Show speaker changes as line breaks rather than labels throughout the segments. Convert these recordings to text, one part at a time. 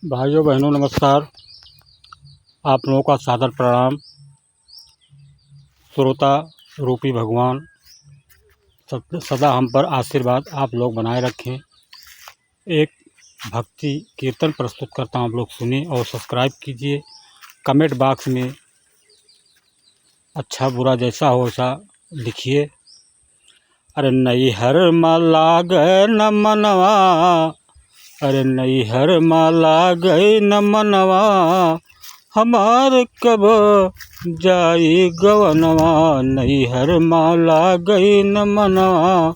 भाइयों बहनों नमस्कार। आप लोगों का सादर प्रणाम। श्रोता रूपी भगवान सदा हम पर आशीर्वाद आप लोग बनाए रखें। एक भक्ति कीर्तन प्रस्तुत करता हूँ, आप लोग सुनिए और सब्सक्राइब कीजिए। कमेंट बॉक्स में अच्छा बुरा जैसा हो वैसा लिखिए। अरे नैहर माला गए न मनवा, अरे नैहर माला गए न मनवा, हमार कब जाई गवनवा। नैहर माला गई न मनवा,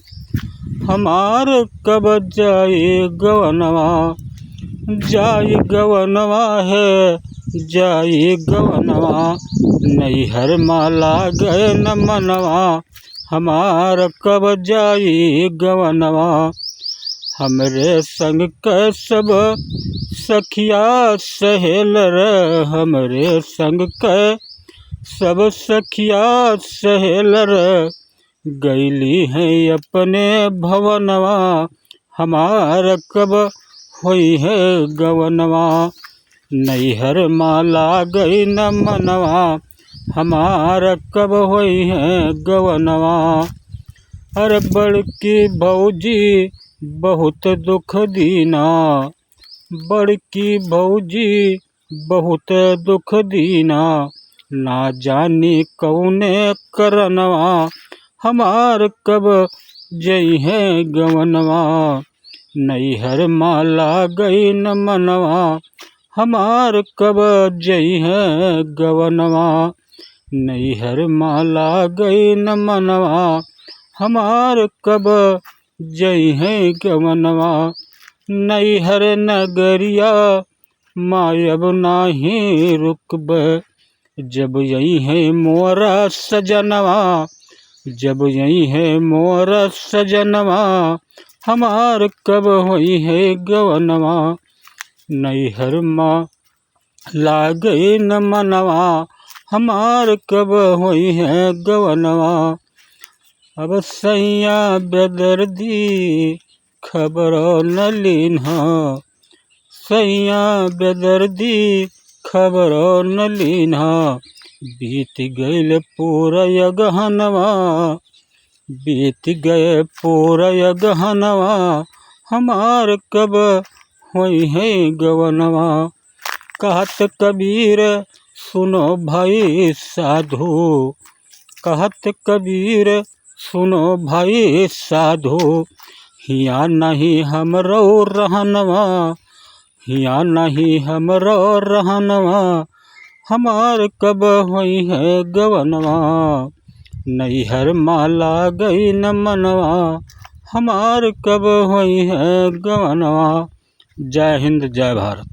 हमार कब जाई गवनवा। जाई गवनवा है जाई गवनवा, नैहर माला गए न मनवा, हमार कब जाई गवनवा। हमरे संग के सब सखिया सहेलर, हमरे संग के सब सखिया सहेलर, गईली हैं अपने भवनवा, हमार कब होई है गवनवा। नैहर माला गई न मनवा, हमार कब होई है गवनवा। अरे बड़की भौजी बहुत दुख दीना, बड़की भौजी बहुत दुख दीना, ना जानी कौने करनवा, हमार कब जई है गवनवा। नैहर माला गई न मनवा, हमार कब जई है गवनवा। नैहर माला गई न मनवा, हमार कब जई है गवनवा। नैहर नगरिया मायब नाही रुकब, जब यही है मोरा सजनवा, जब यही है मोरा सजनवा, हमार कब होई है गवनवा। नैहर माला गई न मनवा, हमार कब होई है गवनवा। अब सैया बेदर्दी खबर न लीन्हा, सैया बेदर्दी खबर न लीन्हा, बीत गईल पूरा गहनवा, बीत गए पूरा गहनवा, हमार कब होई है गवनवा। कहत कबीर सुनो भाई साधु, कहत कबीर सुनो भाई साधु, हिया नहीं हमरो रहनवा, हिया नहीं हमरो रहनवा, हमार कब होई है गवनवा। नैहर माला गई न मनवा, हमार कब होई है गवनवा। जय हिंद जय भारत।